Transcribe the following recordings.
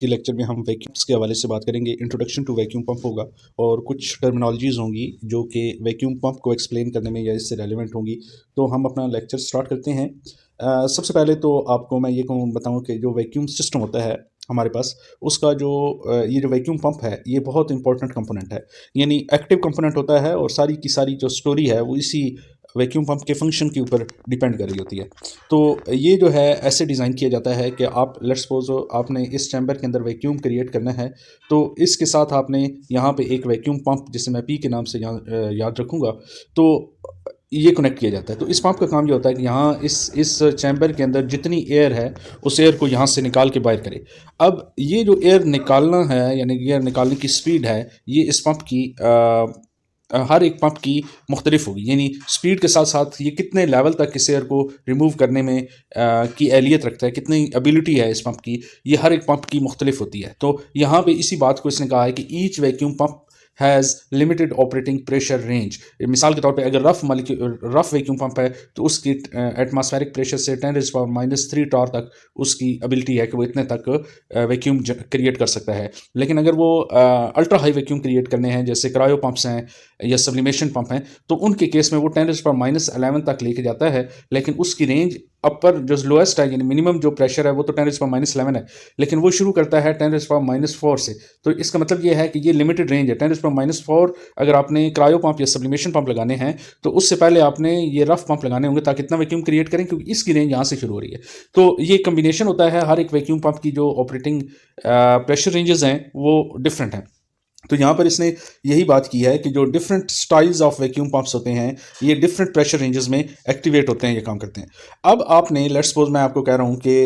के लेक्चर में हम वैक्यूम्स के हवाले से बात करेंगे। इंट्रोडक्शन टू वैक्यूम पंप होगा और कुछ टर्मिनोलॉजीज़ होंगी जो कि वैक्यूम पंप को एक्सप्लेन करने में या इससे रेलेवेंट होंगी। तो हम अपना लेक्चर स्टार्ट करते हैं। सबसे पहले तो आपको मैं ये बताऊँ कि जो वैक्यूम सिस्टम होता है हमारे पास, उसका जो ये जो वैक्यूम पंप है ये बहुत इंपॉर्टेंट कंपोनेंट है, यानी एक्टिव कंपोनेंट होता है और सारी की सारी जो स्टोरी है वो इसी वैक्यूम पंप के फंक्शन के ऊपर डिपेंड कर रही होती है। तो ये जो है ऐसे डिज़ाइन किया जाता है कि आप लेट्स सपोज आपने इस चैम्बर के अंदर वैक्यूम क्रिएट करना है, तो इसके साथ आपने यहाँ पे एक वैक्यूम पंप जिसे मैं पी के नाम से याद रखूँगा, तो ये कनेक्ट किया जाता है। तो इस पंप का काम ये होता है कि यहाँ इस चैम्बर के अंदर जितनी एयर है उस एयर को यहाँ से निकाल के बाहर करे। अब ये जो एयर निकालना है यानी एयर निकालने की स्पीड है, ये इस पंप की हर एक पंप की मुख्तलिफ होगी, यानी स्पीड के साथ साथ ये कितने लेवल तक इस एयर को रिमूव करने में की एहलियत रखता है, कितनी एबिलिटी है इस पंप की, ये हर एक पंप की मुख्तलिफ होती है। तो यहाँ पे इसी बात को इसने कहा है कि each vacuum pump has limited operating pressure range. मिसाल के तौर पे अगर रफ वैक्यूम पंप है तो उसकी एटमॉस्फेरिक प्रेशर से 10⁻³ टॉर तक उसकी एबिलिटी है कि वो इतने तक वैक्यूम क्रिएट कर सकता है। लेकिन अगर वो अल्ट्रा हाई वैक्यूम क्रिएट करने हैं, जैसे क्रायो पंप्स हैं या सब्लिमेशन पंप हैं, तो उनके केस में वो 10⁻11 तक लेके जाता है, लेकिन उसकी रेंज अपर जो लोएस्ट है यानी मिनिमम जो प्रेशर है वो तो 10⁻11 है, लेकिन वो शुरू करता है 10⁻4 से। तो इसका मतलब ये है कि ये लिमिटेड रेंज है। 10⁻4 अगर आपने क्रायो पंप या सब्लिमेशन पंप लगाने हैं तो उससे पहले आपने ये रफ पंप लगाने होंगे ताकि इतना वैक्यूम क्रिएट करें, क्योंकि इसकी रेंज यहाँ से शुरू हो रही है। तो ये कम्बिनेशन होता है, हर एक वैक्यूम पंप की जो ऑपरेटिंग प्रेशर रेंजेस हैं वो डिफरेंट हैं। तो यहाँ पर इसने यही बात की है कि जो different styles of vacuum pumps होते हैं ये डिफरेंट प्रेशर रेंजेस में एक्टिवेट होते हैं, ये काम करते हैं। अब आपने लेट्स सपोज मैं आपको कह रहा हूँ कि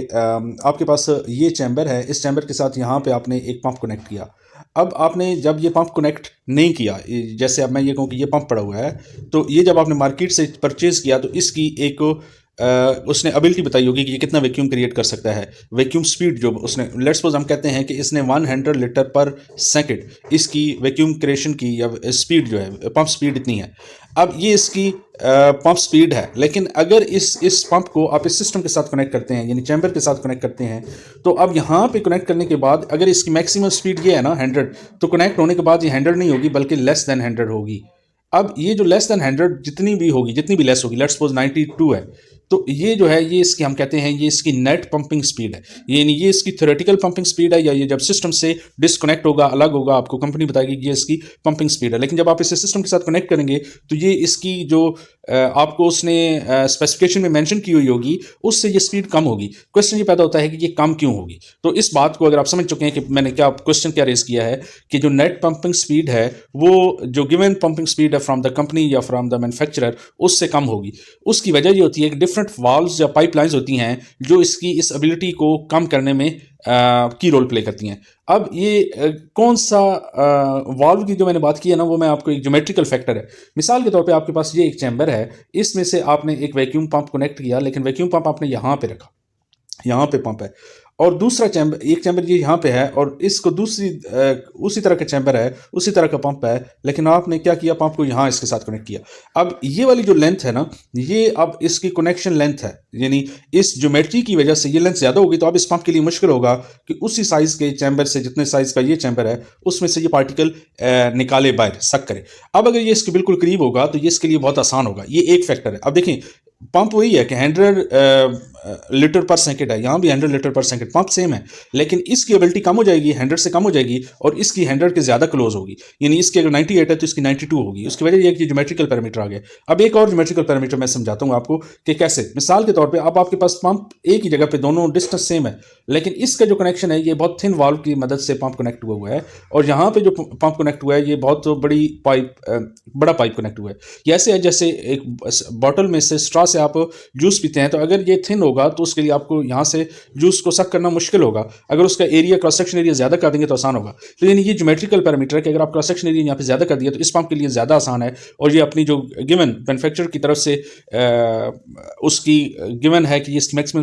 आपके पास ये चैम्बर है, इस चैम्बर के साथ यहाँ पे आपने एक पंप कनेक्ट किया। अब आपने जब ये पंप कनेक्ट नहीं किया, जैसे अब मैं ये कहूँ कि ये पंप पड़ा हुआ है, तो ये जब आपने मार्केट से परचेज़ किया तो इसकी एक उसने एबिलिटी बताई होगी कि ये कितना वैक्यूम क्रिएट कर सकता है। वैक्यूम स्पीड जो उसने लेट्स सपोज हम कहते हैं कि इसने 100 लीटर पर सेकंड इसकी वैक्यूम क्रिएशन की या स्पीड जो है, पंप स्पीड इतनी है। अब ये इसकी पंप स्पीड है, लेकिन अगर इस पंप को आप इस सिस्टम के साथ कनेक्ट करते हैं यानी चैम्बर के साथ कनेक्ट करते हैं, तो अब यहाँ पे कनेक्ट करने के बाद अगर इसकी मैक्सिमम स्पीड ये है ना 100, तो कनेक्ट होने के बाद ये 100 नहीं होगी बल्कि लेस देन 100 होगी। अब ये जो लेस देन 100 जितनी भी होगी, जितनी भी लेस होगी, लेट्स सपोज 92 है, तो ये जो है ये इसकी हम कहते हैं ये इसकी नेट पंपिंग स्पीड है, यानी ये इसकी थ्योरेटिकल पंपिंग स्पीड है, या ये जब सिस्टम से डिस्कनेक्ट होगा, अलग होगा, आपको कंपनी बताएगी कि ये इसकी पंपिंग स्पीड है। लेकिन जब आप इसे सिस्टम के साथ कनेक्ट करेंगे तो ये इसकी जो आपको उसने स्पेसिफिकेशन में मेंशन की हुई होगी उससे ये स्पीड कम होगी। क्वेश्चन ये पैदा होता है कि ये कम क्यों होगी। तो इस बात को अगर आप समझ चुके हैं कि मैंने क्वेश्चन क्या रेज किया है कि जो नेट पंपिंग स्पीड है वो जो गिवन पंपिंग स्पीड है फ्रॉम द कंपनी या फ्रॉम द मैन्युफैक्चरर उससे कम होगी। उसकी वजह ये होती है कि डिफरेंट वाल्व्स या पाइपलाइंस होती हैं जो इसकी इस एबिलिटी को कम करने में की रोल प्ले करती हैं। अब ये कौन सा वाल्व की जो मैंने बात की है ना, वो मैं आपको एक ज्योमेट्रिकल फैक्टर है। मिसाल के तौर पे आपके पास ये एक चैम्बर है, इसमें से आपने एक वैक्यूम पंप कनेक्ट किया, लेकिन वैक्यूम पंप आपने यहाँ पे रखा, यहाँ पे पंप है, और दूसरा चैम्बर, एक चैम्बर ये यहाँ पे है और इसको दूसरी उसी तरह का चैम्बर है, उसी तरह का पंप है, लेकिन आपने क्या किया, पंप को यहाँ इसके साथ कनेक्ट किया। अब ये वाली जो लेंथ है ना, ये अब इसकी कनेक्शन लेंथ है, यानी इस ज्योमेट्री की वजह से ये लेंथ ज़्यादा होगी, तो अब इस पंप के लिए मुश्किल होगा कि उसी साइज़ के चैम्बर से, जितने साइज़ का ये चैम्बर है, उसमें से ये पार्टिकल निकाले बाहर सक करे। अब अगर ये इसके बिल्कुल करीब होगा तो ये इसके लिए बहुत आसान होगा। ये एक फैक्टर है। अब देखें, पंप वही है कि 100 लीटर पर सेकंड है, यहाँ भी 100 लीटर पर सेकंड, पंप सेम है, लेकिन इसकी एबिलिटी कम हो जाएगी, 100 से कम हो जाएगी, और इसकी 100 के ज़्यादा क्लोज होगी, यानी इसकी अगर 98 है तो इसकी 92 होगी। उसकी वजह यह है कि ज्योमेट्रिकल पैरामीटर आ गया। अब एक और ज्योमेट्रिकल पैरामीटर मैं समझाता हूँ आपको कि कैसे। मिसाल के तौर पर अब आपके पास पंप एक ही जगह पर, दोनों डिस्टेंस सेम है, लेकिन इसका जो कनेक्शन है ये बहुत थिन वाल्व की मदद से पंप कनेक्ट हुआ है, और यहाँ पे जो पंप कनेक्ट हुआ है ये बहुत बड़ा पाइप कनेक्ट हुआ है। ये ऐसे है जैसे एक बॉटल में से स्ट्रॉ से आप जूस पीते हैं, तो अगर ये थिन होगा तो उसके लिए आपको यहाँ से जूस को सक करना मुश्किल होगा, अगर उसका एरिया क्रॉस सेक्शन एरिया ज़्यादा कर देंगे तो आसान होगा। तो यानी ये ज्योमेट्रिकल पैरामीटर है कि अगर आप क्रॉस सेक्शन एरिया यहाँ पे ज़्यादा कर दिया तो इस पंप के लिए ज़्यादा आसान है, और ये अपनी जो गिवन मैन्युफैक्चरर की तरफ से उसकी गिवन है कि ये इसकी मैक्सिमम